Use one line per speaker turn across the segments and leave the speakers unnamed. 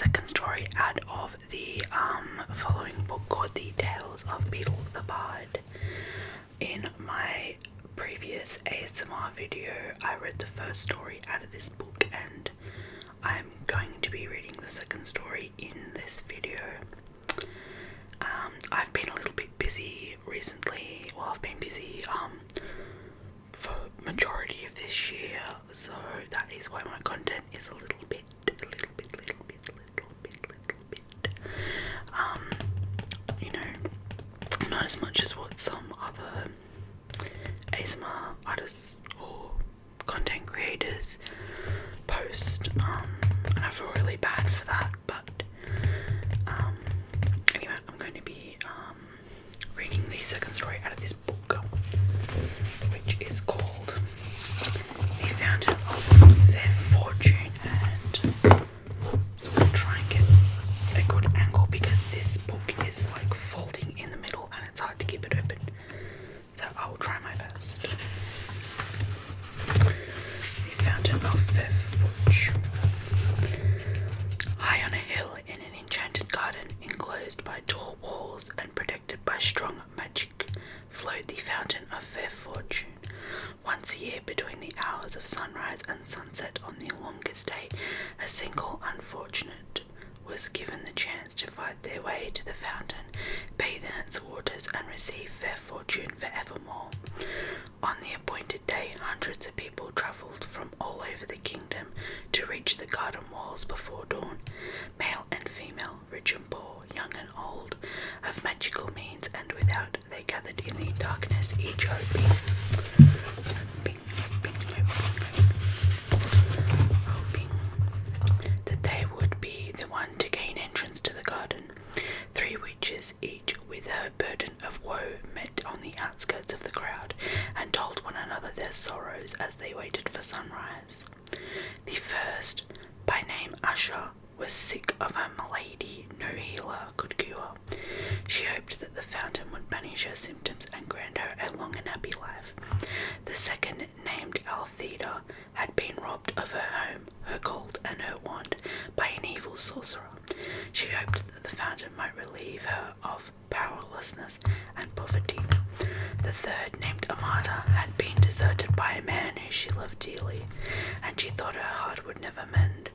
second story out of the following book called The Tales of Beedle the Bard. In my previous ASMR video, I read the first story out of this book, and I'm going to be reading the second story in this video. I've been a little bit busy recently. Well, I've been busy for majority of this year, so that is why my content is a little bit, not as much as what some other ASMR artists or content creators post, and I feel really bad for that, but anyway, I'm going to be reading the second story out of this book, which is called The Fountain of Their Fortune, and I'm just going to try and get a good angle because this book is like folding in the middle and it's hard to keep it open, so I'll try my best. The Fountain of Their Fortune. High on a hill in an enchanted garden, enclosed by tall walls and protected by strong magic, flowed the Fountain of Fair Fortune. Once a year, between the hours of sunrise and sunset on the longest day, a single unfortunate was given the chance to fight their way to the fountain, bathe in its waters, and receive fair fortune forevermore. On the appointed day, hundreds of people travelled from all over the kingdom to reach the garden walls before dawn. Male and female, rich and poor, young and old, of magical means and without, they gathered in the darkness, each hoping that they would be the one to gain entrance to the garden. Three witches, each with her burden of woe, met on the outskirts of the crowd and told one another their sorrows as they waited for sunrise. The first, by name Usher, was sick of a malady no healer could cure. She hoped that the fountain would banish her symptoms and grant her a long and happy life. The second, named Althea, had been robbed of her home, her gold, and her wand by an evil sorcerer. She hoped that the fountain might relieve her of powerlessness and poverty. The third, named Amata, had been deserted by a man who she loved dearly, and she thought her heart would never mend.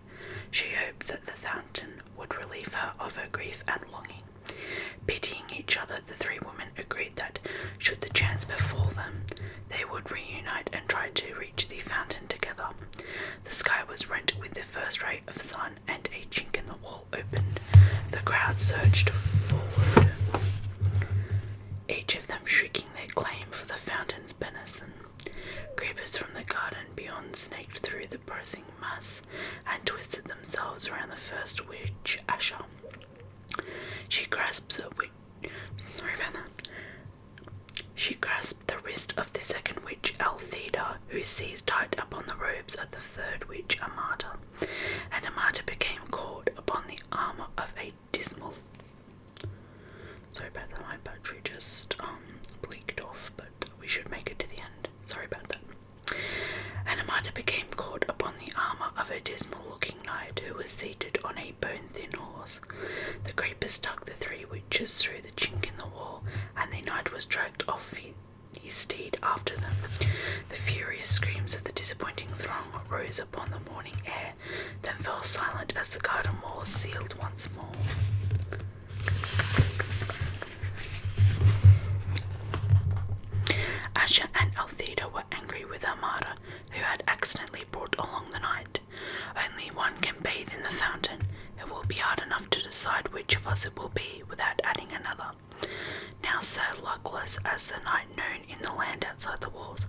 She hoped that the fountain would relieve her of her grief and longing. Pitying each other, the three women agreed that, should the chance befall them, they would reunite and try to reach the fountain together. The sky was rent with the first ray of sun, and a chink in the wall opened. The crowd surged forward, each of them shrieking their claim for the fountain's benison. Creepers from the garden beyond snaked through the pressing mass and twisted themselves around the first witch, Asha. She grasped the wrist of the second witch, Althea, who seized tight upon the robes of the third witch, Amata, and Amata became caught upon the armour of a dismal... Sorry about that, my battery just blinked off, but we should make it to the end. Sorry about that. And Amata became caught upon the armour of a dismal-looking knight who was seated on a bone-thin horse. The creepers tugged the three witches through the chink in the wall, and the knight was dragged off his steed after them. The furious screams of the disappointing throng rose upon the morning air, then fell silent as the garden walls sealed once more. Asha and Althea were angry with Amata, who had accidentally brought along the knight. Only one can bathe in the fountain. It will be hard enough to decide which of us it will be without adding another. Now Sir Luckless, as the knight known in the land outside the walls,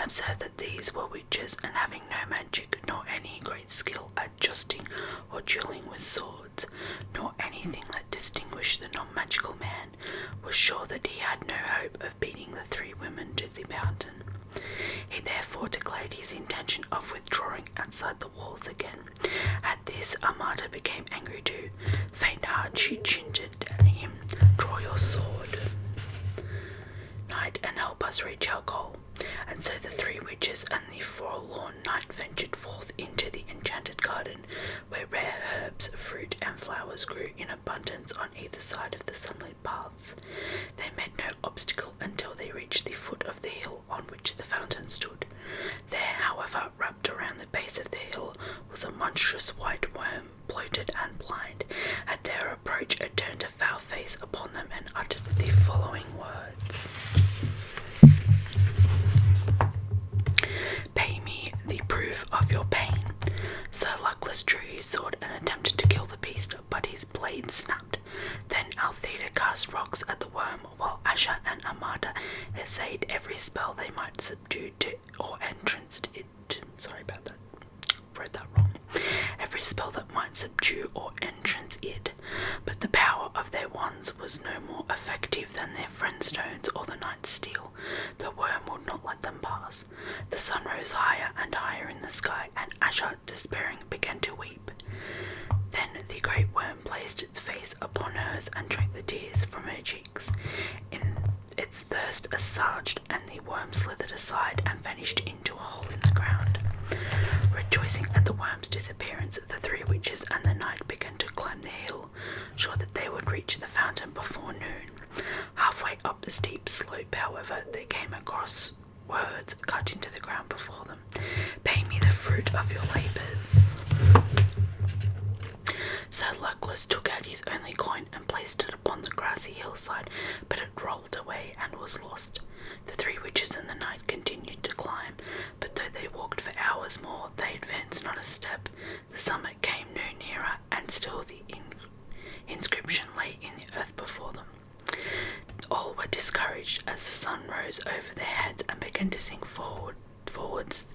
observed that these were witches, and having no magic, nor any great skill at justing or duelling with swords, nor anything that distinguished the non-magical man, was sure that he had no hope of beating the three women to the mountain. He therefore declared his intention of withdrawing outside the walls again. At this, Amata became angry too. Faint-heart, she chided him, "Draw your sword, knight, and help us reach our goal." And so the three witches and the forlorn knight ventured forth into the enchanted garden, where rare herbs, fruit, and flowers grew in abundance on either side of the sunlit paths. They met no obstacle until they reached the foot of the hill on which the fountain stood. There, however, wrapped around the base of the hill was a monstrous white worm, bloated and blind. At their approach it turned a foul face upon them and uttered the following words: "Pay me the proof of your pain." Sir Luckless drew his sword and attempted to kill the beast, but his blade snapped. Then Althea cast rocks at the worm, while Asher and Amata essayed every spell they might subdue to or entranced it. Sorry about that. Read that wrong. Every spell that might subdue or entrance it, but the power of their wands was no more effective than their friend stones or the knight's steel. The worm would not let them pass. The sun rose higher and higher in the sky, and Asher, despairing, began to weep. Then the great worm placed its face upon hers and drank the tears from her cheeks. In its thirst assuaged, and the worm slithered aside and vanished into a hole in the ground. Rejoicing at the worm's disappearance, the three witches and the knight began to climb the hill, sure that they would reach the fountain before noon. Halfway up the steep slope, however, they came across words cut into the ground before them: "Pay me the fruit of your labours." Sir Luckless took out his only coin and placed it upon the grassy hillside, but it rolled away and was lost. The three witches and the knight continued to climb, but though they walked for hours more, they advanced not a step. The summit came no nearer, and still the inscription lay in the earth before them. All were discouraged as the sun rose over their heads and began to sink forwards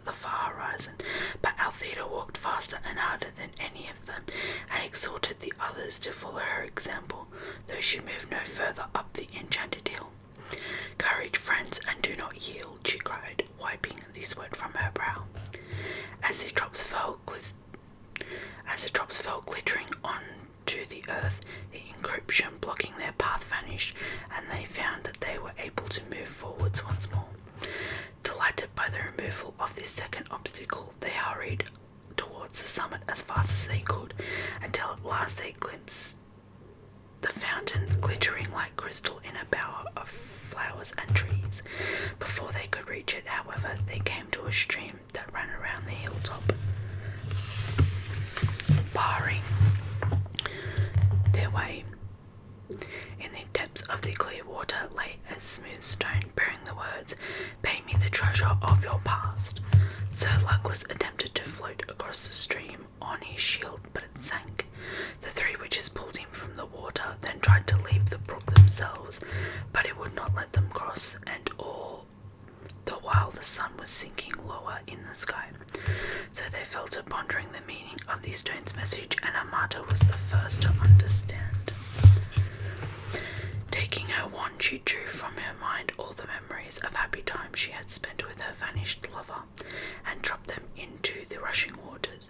the far horizon, but Althea walked faster and harder than any of them, and exhorted the others to follow her example, though she moved no further up the enchanted hill. "Courage, friends, and do not yield," she cried, wiping the sweat from her brow. As the drops fell glittering onto the earth, the inscription blocking their path vanished, and they found that they were able to move forwards once more. Delighted by the removal of this second obstacle, they hurried towards the summit as fast as they could, until at last they glimpsed the fountain glittering like crystal in a bower of flowers and trees. Before they could reach it, however, they came to a stream that ran around the hilltop, barring their way. In the depths of the clear water lay a smooth stone bearing the words, "Pay me the treasure of your past." Sir Luckless attempted to float across the stream on his shield, but it sank. The three witches pulled him from the water, then tried to leave the brook themselves, but it would not let them cross, and all the while the sun was sinking lower in the sky. So they fell to pondering the meaning of the stone's message, and Amata was the first to understand. Taking her wand, she drew from her mind all the memories of happy times she had spent with her vanished lover, and dropped them into the rushing waters.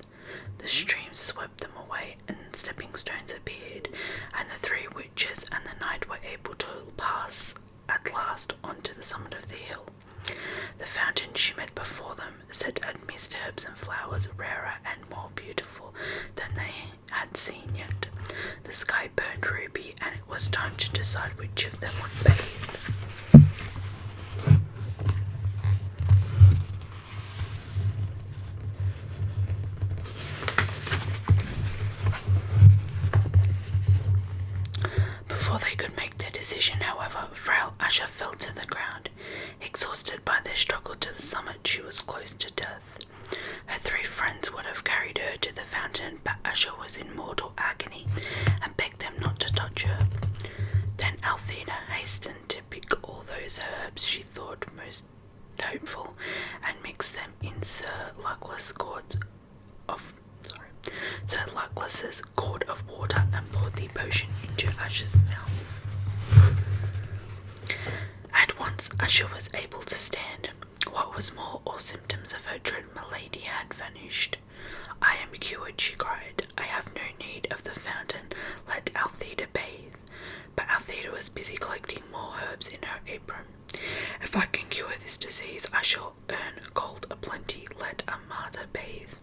The stream swept them away, and stepping stones appeared, and the three witches and the knight were able to pass at last onto the summit of the hill. The fountain shimmered before them, set amidst herbs and flowers rarer and more beautiful than they had seen yet. The sky burned ruby, and it was time to decide which of them would bathe. Before they could make their decision, however, frail Asher fell to the ground. Exhausted by their struggle to the summit, she was close to death. Her three friends would have carried her to the fountain, but Asher was in mortal agony and begged them not to touch her. Then Althea hastened to pick all those herbs she thought most hopeful and mix them in Sir Luckless's gourd of water and poured the potion into Asher's mouth. At once Asher was able to stand. What was more, all symptoms of her dread malady had vanished. "I am cured," she cried. "I have no need of the fountain. Let Althea bathe." But Althea was busy collecting more herbs in her apron. "If I can cure this disease, I shall earn gold aplenty. Let Amata bathe."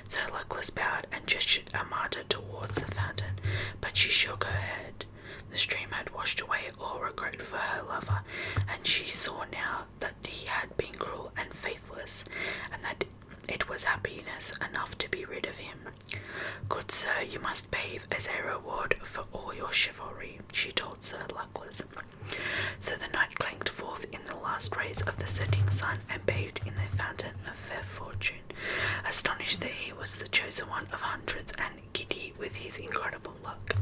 So Luckless bowed and gestured Amata towards the fountain, but she shook her head. The stream had washed away all regret for her lover, and she saw now that he had been cruel and faithless, and that it was happiness enough to be rid of him. "Good sir, you must bathe as a reward for all your chivalry," she told Sir Luckless. So the knight clanked forth in the last rays of the setting sun and bathed in the fountain of fair fortune, astonished that he was the chosen one of hundreds and giddy with his incredible luck.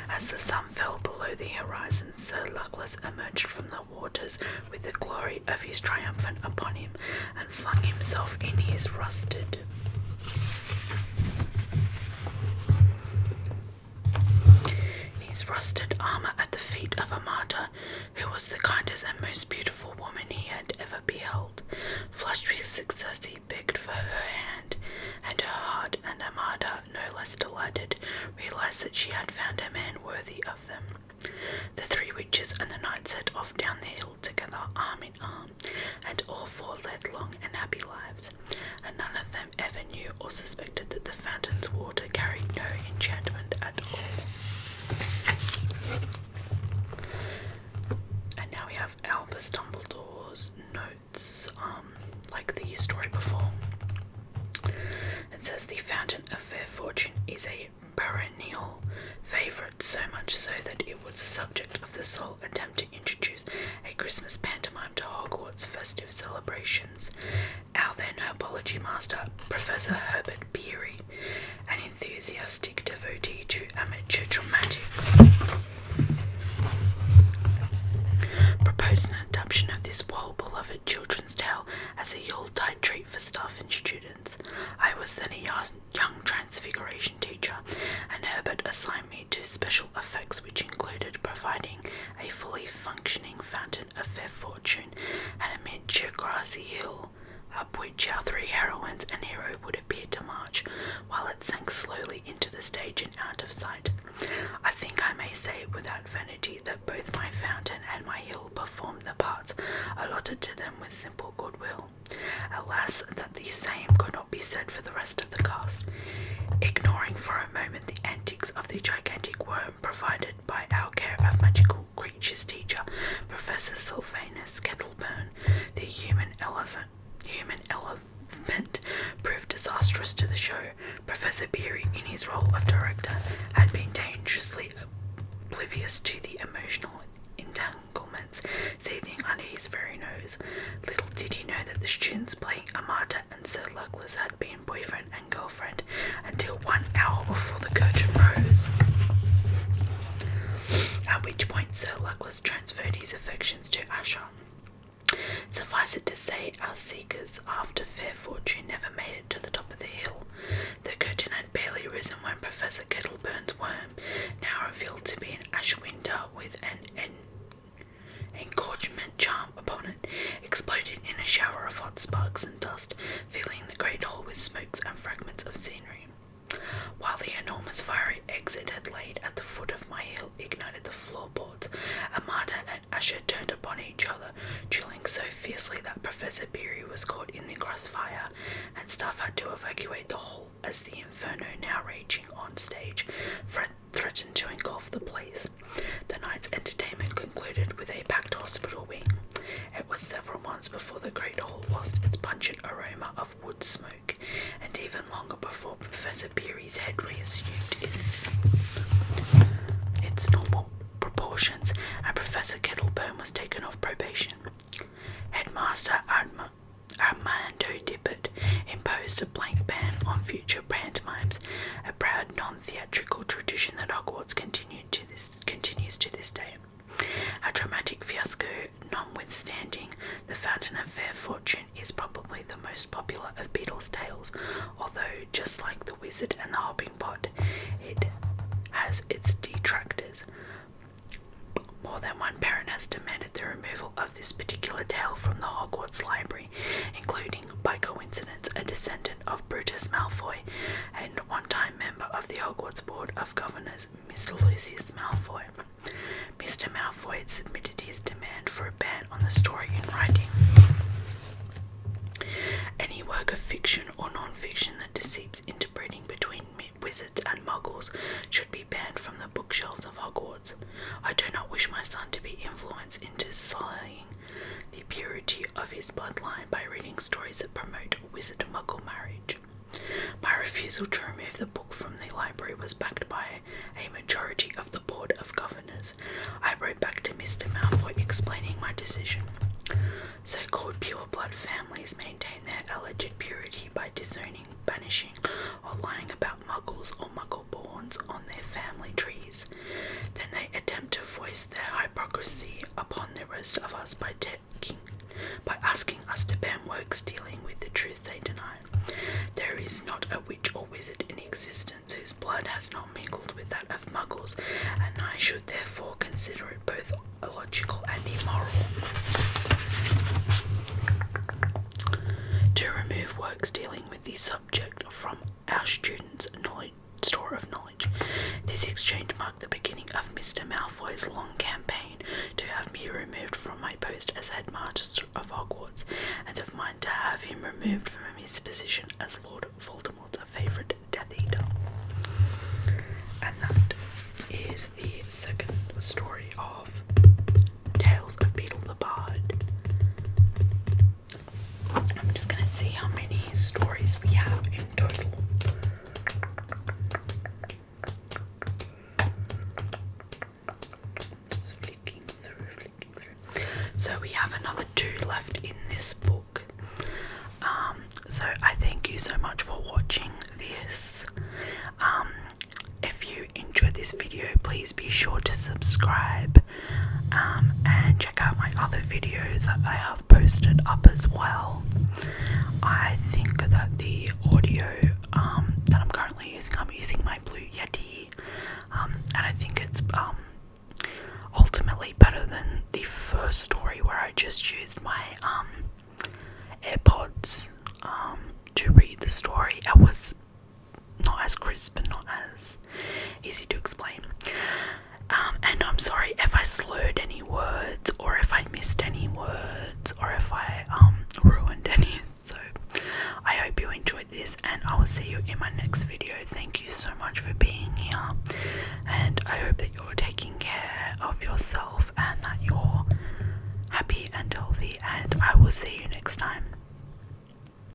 As the sun fell below the horizon, Sir Luckless emerged from the waters with the glory of his triumphant upon him, and flung himself in his rusted armour at the feet of Amata, who was the kindest and most beautiful woman he had ever beheld. Flushed with success, he begged for her hand and her heart, and Amata, no less delighted, realized that she had found a man worthy of them. The three witches and the knight set off down the hill together, arm in arm, and all four led long and happy lives, and none of them ever knew or suspected that the fountain's water carried no enchantment at all. And now we have Albus Dumbledore's notes, like the story before. It says the Fountain of Fair Fortune is a perennial favourite, so much so that it was the subject of the sole attempt to introduce a Christmas pantomime to Hogwarts festive celebrations. Our then herbology master, Professor Herbert Beery, an enthusiastic devotee to amateur dramatics, proposed an adaptation of this well-beloved children's tale as a Yuletide treat for staff and students. I was then a young transfiguration teacher, and Herbert assigned me to special effects which included providing a fully functioning fountain of fair fortune and a miniature grassy hill up which our three heroines and hero would appear to march, while it sank slowly into the stage and out of sight. I think I may say without vanity that both my fountain and my hill performed the parts allotted to them with simple goodwill. Alas, that the same could not be said for the rest of the cast. Ignoring for a moment the antics of the gigantic worm provided by our care of magical creatures teacher, Professor Sylvanus Kettleburn, the human elephant proved disastrous to the show. Professor Beery, in his role of director, had been dangerously oblivious to the emotional entanglements seething under his very nose. Little did he know that the students playing Amata and Sir Luckless had been boyfriend and girlfriend until 1 hour before the curtain rose, at which point Sir Luckless transferred his affections to Usher. Suffice it to say, our seekers after fair fortune never made it to the top of the hill. The curtain had barely risen when Professor Kettleburn's worm, now revealed to be an ash winter with an engorgement charm upon it, exploded in a shower of hot sparks and dust, filling the great hall with smokes and fragments of scenery. While the enormous fiery eggs it had laid at the foot of my hill ignited the floorboards, Amata and Usher turned upon each other, drilling so fiercely that Professor Beery was caught in the crossfire, and staff had to evacuate the hall as the inferno now raging on stage threatened to engulf the place. The night's entertainment concluded with a packed hospital wing. It was several months before the great hall lost its pungent aroma of wood smoke, and even longer before Professor Beery's head reassumed its normal proportions, and Professor Kettleburn was taken off probation. Headmaster Armando Dippet imposed a blank ban on future pantomimes, a proud non-theatrical tradition that Hogwarts continues to this day. A dramatic fiasco notwithstanding, the Fountain of Fair Fortune is probably the most popular of Beedle's tales, although, just like the Wizard and the Hopping Pot, it has its detractors. More than one parent has demanded the removal of this particular tale from the Hogwarts library, including, by coincidence, a descendant of Brutus Malfoy and one-time member of the Hogwarts Board of Governors, Mr. Lucius Malfoy. Mr. Malfoy had submitted his demand for a ban on the story in writing. Any work of fiction or non-fiction that deceives into vanishing or lying about muggles or muggle-borns on their family trees. Then they attempt to voice their hypocrisy upon the rest of us by asking us to ban works dealing with the truth they deny. There is not a witch or wizard in existence whose blood has not mingled with that of muggles, and I should therefore consider it both illogical and immoral to remove works dealing with the subject from our students' store of knowledge. This exchange marked the beginning of Mr. Malfoy's long campaign to have me removed from my post as headmaster of Hogwarts, and of mine to have him removed from his position as Lord Voldemort's favourite Death Eater. And that is the second story of Tales of Beedle the Bard. I'm just going to see how many stories we have in total. Just flicking through. So we have another 2 left in this book. So I thank you so much for watching this. If you enjoyed this video, please be sure to subscribe and check out my other videos that I have posted up as well. I think that the audio that I'm currently using, I'm using my Blue Yeti, and I think it's ultimately better than the first story where I just used my AirPods to read the story. It was not as crisp and not as easy to explain. And I'm sorry if I slurred any words, or if I missed any words, or if I ruined any. So I hope you enjoyed this, and I will see you in my next video. Thank you so much for being here, and I hope that you're taking care of yourself and that you're happy and healthy, and I will see you next time.